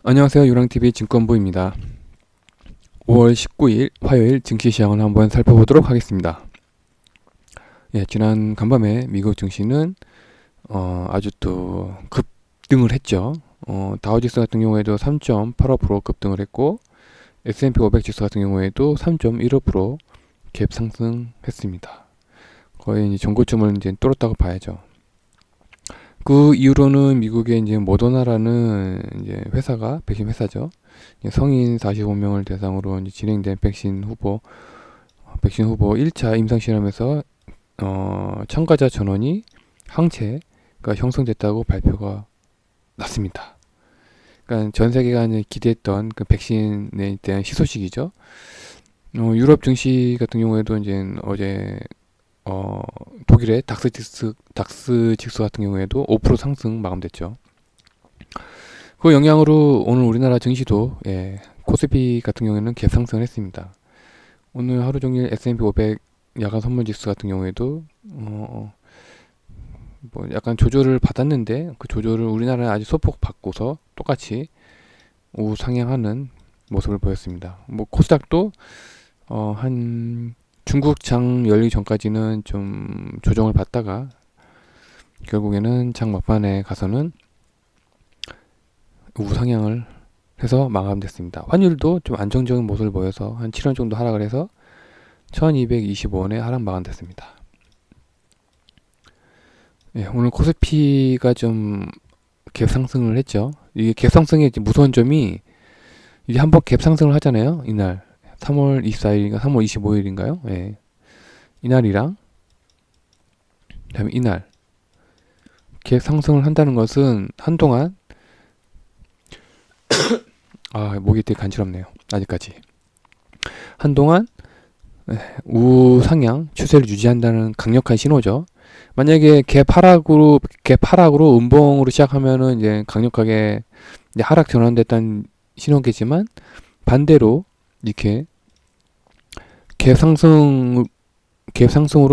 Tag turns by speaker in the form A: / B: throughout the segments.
A: 안녕하세요. 유랑TV 증권부입니다. 5월 19일 화요일 증시 시장을 한번 살펴보도록 하겠습니다. 예, 지난 간밤에 미국 증시는 아주 또 급등을 했죠. 다우지수 같은 경우에도 3.85% 급등을 했고 S&P 500 지수 같은 경우에도 3.15%갭 상승했습니다. 거의 이제 전고점을 이제 뚫었다고 봐야죠. 그 이후로는 미국의 이제 모더나라는 이제 회사가 백신 회사죠. 성인 45명을 대상으로 이제 진행된 백신 후보 1차 임상 실험에서 참가자 전원이 항체가 형성됐다고 발표가 났습니다. 그러니까 전 세계가 이제 기대했던 그 백신에 대한 희소식이죠. 유럽 증시 같은 경우에도 이제 어제 독일의 닥스 지수 같은 경우에도 5% 상승 마감됐죠. 그 영향으로 오늘 우리나라 증시도 코스피 같은 경우에는 갭상승을 했습니다. 오늘 하루 종일 S&P 500 야간 선물 지수 같은 경우에도 뭐 약간 조절을 받았는데 그 조절을 우리나라는 아주 소폭 받고서 똑같이 우상향하는 모습을 보였습니다. 뭐 코스닥도 한 중국 장 열리기 전까지는 좀 조정을 받다가 결국에는 장 막판에 가서는 우상향을 해서 마감됐습니다. 환율도 좀 안정적인 모습을 보여서 한 7원 정도 하락을 해서 1225원에 하락 마감됐습니다. 예, 오늘 코스피가 좀 갭 상승을 했죠. 이게 갭 상승의 무서운 점이 이제 한번 갭 상승을 하잖아요. 이날 3월 24일인가 3월 25일인가요? 예. 이날이랑 그다음에 이날 갭 상승을 한다는 것은 한동안 목이 되게 간지럽네요. 아직까지 한동안 우상향 추세를 유지한다는 강력한 신호죠. 만약에 갭하락으로 음봉으로 시작하면은 이제 강력하게 이제 하락 전환됐다는 신호겠지만 반대로 이렇게 갭상승으로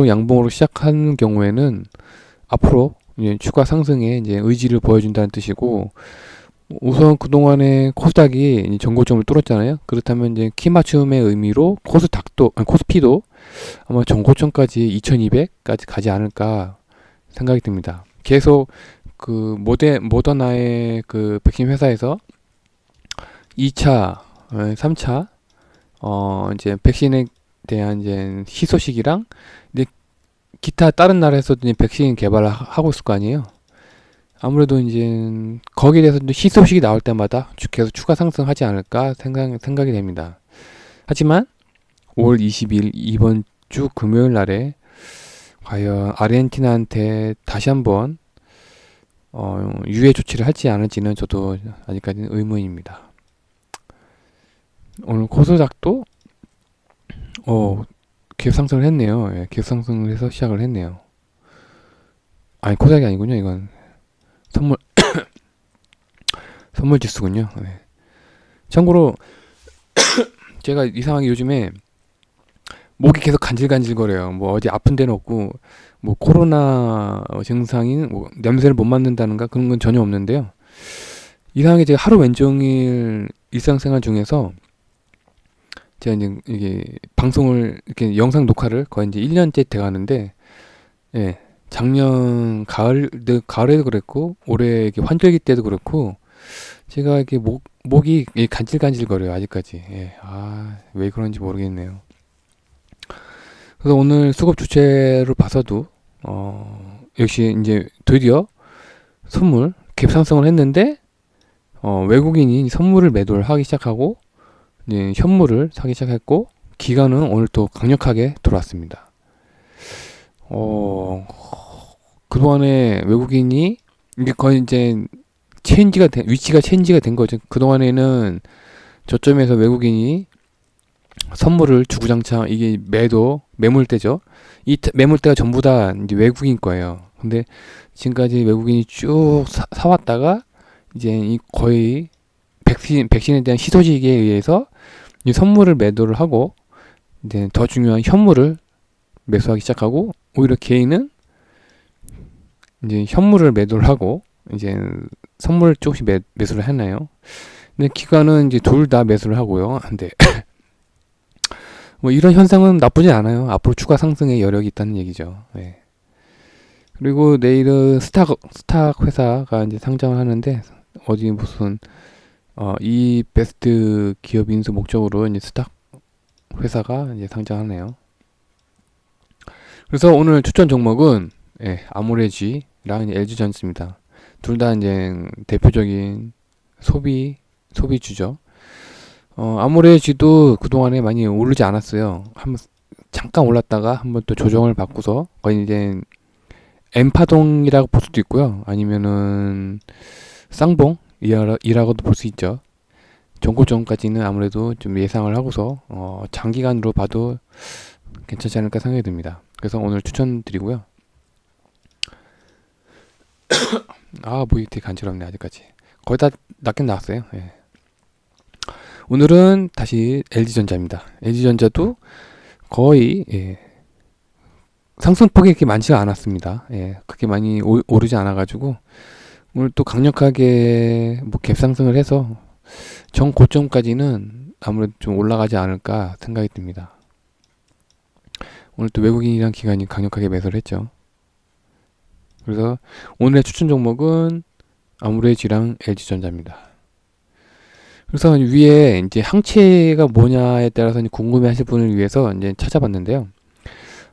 A: 양봉으로 시작하는 경우에는 앞으로 이제 추가 상승에 이제 의지를 보여준다는 뜻이고, 우선 그동안에 코스닥이 전고점을 뚫었잖아요. 그렇다면 이제 키 맞춤의 의미로 코스피도 아마 전고점까지 2200까지 가지 않을까 생각이 듭니다. 계속 그 모더나의 그 백신 회사에서 2차, 3차 이제 백신에 대한 이제 희소식이랑 이제 기타 다른 나라에서도 이제 백신 개발을 하고 있을 거 아니에요. 아무래도 이제 거기에 대해서 희소식이 나올 때마다 계속 추가 상승하지 않을까 생각이 됩니다. 하지만 5월 20일 이번 주 금요일 날에 과연 아르헨티나한테 다시 한번 유예 조치를 할지 않을지는 저도 아직까지는 의문입니다. 오늘 코스닥도 갭 상승을 했네요. 예, 갭 상승을 해서 시작을 했네요. 아니 코스닥이 아니군요. 이건 선물 지수군요. 네. 참고로 제가 이상하게 요즘에 목이 계속 간질간질거려요. 뭐 어디 아픈 데는 없고 뭐 코로나 증상인 뭐 냄새를 못 맡는다는가 그런 건 전혀 없는데요. 이상하게 제가 하루 왼종일 일상생활 중에서 제가 이제 이게 방송을 이렇게 영상 녹화를 거의 이제 1년째 돼 가는데, 예, 작년 가을에도 그랬고 올해 이렇게 환절기 때도 그렇고 제가 이렇게 목이 간질간질거려요 아직까지. 예, 왜 그런지 모르겠네요. 그래서 오늘 수급 주체를 봐서도 역시 이제 드디어 선물 갭 상승을 했는데 외국인이 선물을 매도를 하기 시작하고 이제 현물을 사기 시작했고 기관은 오늘 또 강력하게 들어왔습니다. 그동안에 외국인이 이게 거의 이제 위치가 체인지가 된 거죠. 그동안에는 저점에서 외국인이 선물을 주구장창 이게 매물대죠. 이 매물대가 전부 다 이제 외국인 거예요. 근데 지금까지 외국인이 쭉 사왔다가 이제 거의 백신에 대한 희소식에 의해서 이 선물을 매도를 하고 이제 더 중요한 현물을 매수하기 시작하고, 오히려 개인은 이제 현물을 매도를 하고 이제 선물을 조금씩 매수를 했나요? 근데 기관은 이제 둘 다 매수를 하고요. 근데 뭐 이런 현상은 나쁘지 않아요. 앞으로 추가 상승의 여력이 있다는 얘기죠. 네. 그리고 내일은 스탁 회사가 이제 상장을 하는데, 어디 무슨 이 베스트 기업 인수 목적으로 이제 스탁 회사가 이제 상장하네요. 그래서 오늘 추천 종목은 아모레지랑 LG전자입니다. 둘 다 이제 대표적인 소비주죠. 아모레지도 그동안에 많이 오르지 않았어요. 한번 잠깐 올랐다가 한번 또 조정을 받고서 거의 이제 M파동이라고 볼 수도 있고요. 아니면은 쌍봉이라고도 볼 수 있죠. 전고점까지는 아무래도 좀 예상을 하고서 장기간으로 봐도 괜찮지 않을까 생각이 듭니다. 그래서 오늘 추천드리고요. 뭐 되게 간지럽네 아직까지. 거의 다 낮게 나왔어요. 예. 오늘은 다시 LG전자입니다. LG전자도 거의 상승폭이 그렇게 많지가 않았습니다. 그렇게 많이 오르지 않아가지고 오늘 또 강력하게 뭐 갭상승을 해서 정 고점까지는 아무래도 좀 올라가지 않을까 생각이 듭니다. 오늘 또 외국인이랑 기관이 강력하게 매수를 했죠. 그래서 오늘의 추천 종목은 아모레지랑 LG전자입니다. 그래서 위에 이제 항체가 뭐냐에 따라서 궁금해하실 분을 위해서 이제 찾아봤는데요.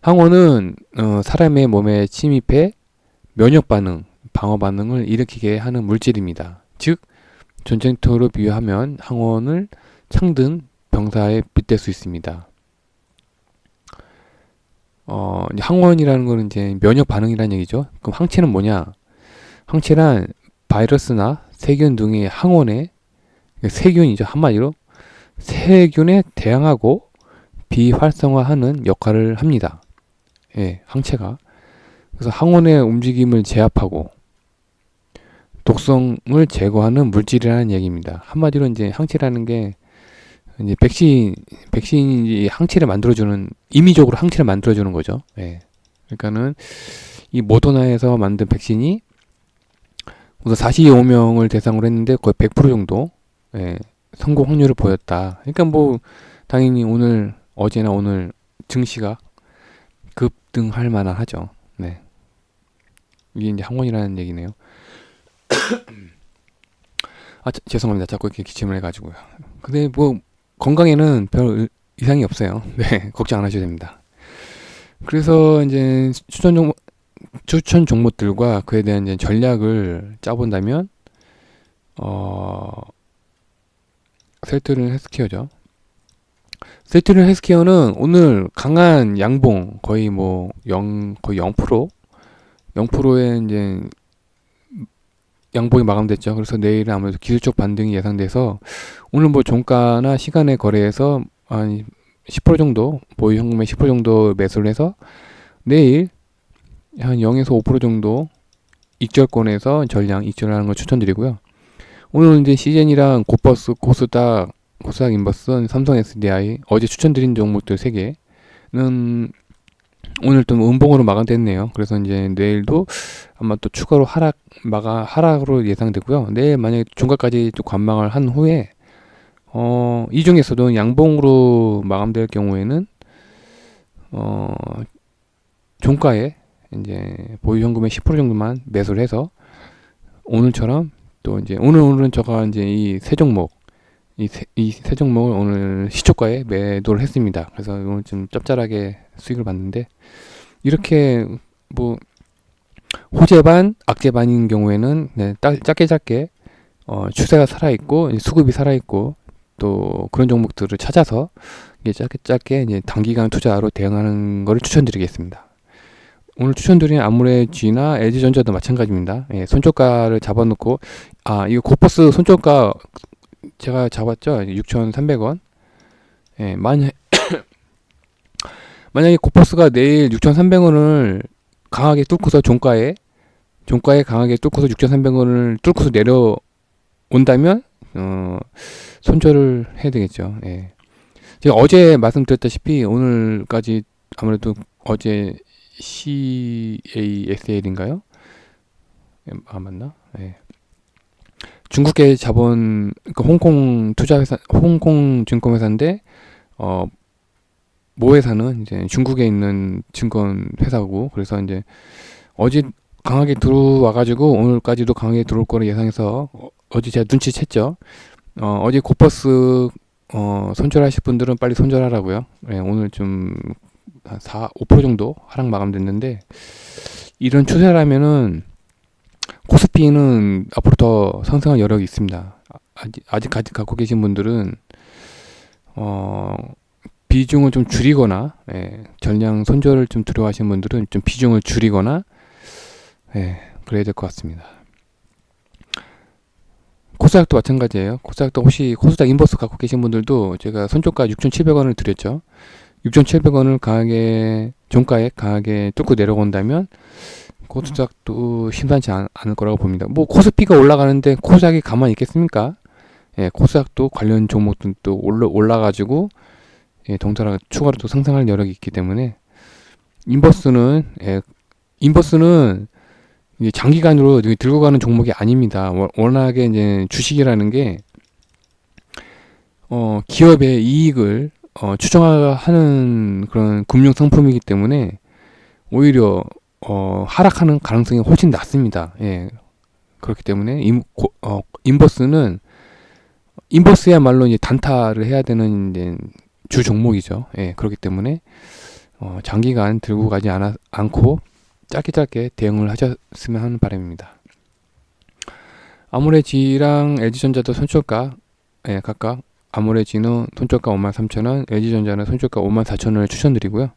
A: 항원은 사람의 몸에 침입해 면역 반응, 방어 반응을 일으키게 하는 물질입니다. 즉 전쟁터로 비유하면 항원을 창든 병사에 빗댈 수 있습니다. 항원이라는 거는 이제 면역 반응이라는 얘기죠. 그럼 항체는 뭐냐? 항체란 바이러스나 세균 등의 항원에, 세균이죠. 한마디로 세균에 대항하고 비활성화하는 역할을 합니다. 항체가. 그래서 항원의 움직임을 제압하고 독성을 제거하는 물질이라는 얘기입니다. 한마디로 이제 항체라는 게 이제 백신이 항체를 만들어주는, 임의적으로 항체를 만들어주는 거죠. 그러니까는 이 모더나에서 만든 백신이 우선 45명을 대상으로 했는데 거의 100% 정도 성공 확률을 보였다. 그러니까 뭐 당연히 어제나 오늘 증시가 급등할 만한 하죠. 이게 이제 항원이라는 얘기네요. 죄송합니다. 자꾸 이렇게 기침을 해가지고요. 근데 뭐 건강에는 별 이상이 없어요. 걱정 안 하셔도 됩니다. 그래서 이제 추천 종목들과 그에 대한 이제 전략을 짜본다면, 셀트리온 헬스케어죠. 셀트리온 헬스케어는 오늘 강한 양봉, 거의 0%의 이제 양봉이 마감됐죠. 그래서 내일은 아무래도 기술적 반등이 예상돼서 오늘 뭐 종가나 시간의 거래에서 한 10% 정도, 보유 현금의 10% 정도 매수를 해서 내일 한 0에서 5% 정도 익절권에서 전량 익절하는 걸 추천드리고요. 오늘 이제 시젠이랑 고버스, 코스닥 인버스, 삼성 SDI, 어제 추천드린 종목들 3개는 오늘 또 음봉으로 마감됐네요. 그래서 이제 내일도 아마 또 추가로 하락으로 예상되고요. 내일 만약에 종가까지 또 관망을 한 후에 이 중에서도 양봉으로 마감될 경우에는 종가에 이제 보유 현금의 10% 정도만 매수를 해서 오늘처럼 또 이제 오늘은 제가 이제 이 세 종목을 오늘 시초가에 매도를 했습니다. 그래서 오늘 좀 짭짤하게 수익을 봤는데, 이렇게 뭐 호재 반 악재 반인 경우에는 짧게 추세가 살아있고 수급이 살아있고 또 그런 종목들을 찾아서 이게 짧게 이제 단기간 투자로 대응하는 것을 추천드리겠습니다. 오늘 추천드린 아모레지나 LG전자도 마찬가지입니다. 손절가를 잡아놓고, 이거 고퍼스 손절가 제가 잡았죠. 6,300원. 만약에 고퍼스가 내일 6,300원을 강하게 뚫고서 종가에 강하게 뚫고서 6,300원을 뚫고서 내려온다면 손절을 해야 되겠죠. 제가 어제 말씀드렸다시피 오늘까지 아무래도 어제 CASL인가요? 맞나? 중국계 자본, 그러니까 홍콩 투자회사, 홍콩 증권회사인데, 모 회사는 이제 중국에 있는 증권 회사고, 그래서 이제 어제 강하게 들어와가지고 오늘까지도 강하게 들어올 거를 예상해서 어제 제가 눈치챘죠. 어제 코퍼스 손절하실 분들은 빨리 손절하라고요. 예, 오늘 좀 한 5% 정도 하락 마감됐는데 이런 추세라면은 코스피는 앞으로 더 상승할 여력이 있습니다. 아직까지 갖고 계신 분들은 비중을 좀 줄이거나 전량 손절을 좀 두려워하시는 분들은 좀 비중을 줄이거나 그래야 될 것 같습니다. 코스닥도 마찬가지예요. 코스닥도 혹시 코스닥 인버스 갖고 계신 분들도 제가 손절가 6,700원을 드렸죠. 6,700원을 강하게 종가에 강하게 뚫고 내려온다면 코스닥도 심상치 않을 거라고 봅니다. 뭐 코스피가 올라가는데 코스닥이 가만히 있겠습니까? 코스닥도 관련 종목들도 올라가지고 덩달아 추가로 또 상승할 여력이 있기 때문에 인버스는 이제 장기간으로 들고 가는 종목이 아닙니다. 워낙에 이제 주식이라는 게 기업의 이익을 추정하는 그런 금융 상품이기 때문에 오히려 하락하는 가능성이 훨씬 낮습니다. 그렇기 때문에 인버스야말로 이제 단타를 해야 되는 이제 주 종목이죠. 그렇기 때문에 장기간 들고 가지 않고 짧게 대응을 하셨으면 하는 바람입니다. 아모레지랑 LG전자도 손절가 각각 아모레지는 손절가 53,000원, LG전자는 손절가 54,000원을 추천드리고요.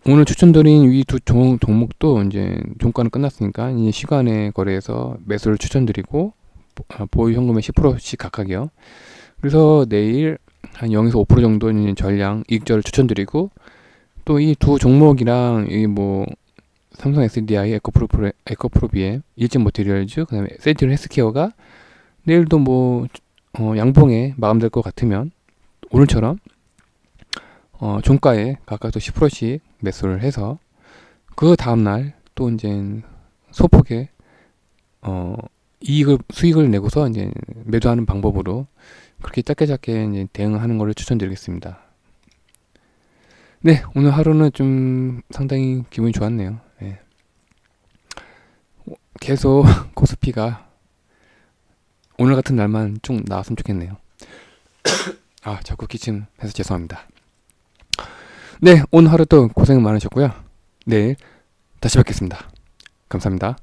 A: 오늘 추천드린 위 두 종목도 이제 종가는 끝났으니까 이제 시간에 거래해서 매수를 추천드리고 보유 현금의 10%씩 각각이요. 그래서 내일 한 0에서 5% 정도 있는 전량 이익절을 추천드리고 또 이 두 종목이랑 이 뭐 삼성 SDI, 에코프로비엠, 일진모티리얼즈, 그다음에 센티널 헬스케어가 내일도 뭐 양봉에 마감될 것 같으면 오늘처럼 종가에 각각 또 10%씩 매수를 해서 그 다음날 또 이제 소폭의 수익을 내고서 이제 매도하는 방법으로 그렇게 짧게 이제 대응하는 것을 추천드리겠습니다. 네, 오늘 하루는 좀 상당히 기분이 좋았네요. 계속 코스피가 오늘 같은 날만 쭉 나왔으면 좋겠네요. 자꾸 기침해서 죄송합니다. 네, 오늘 하루도 고생 많으셨고요. 내일 다시 뵙겠습니다. 감사합니다.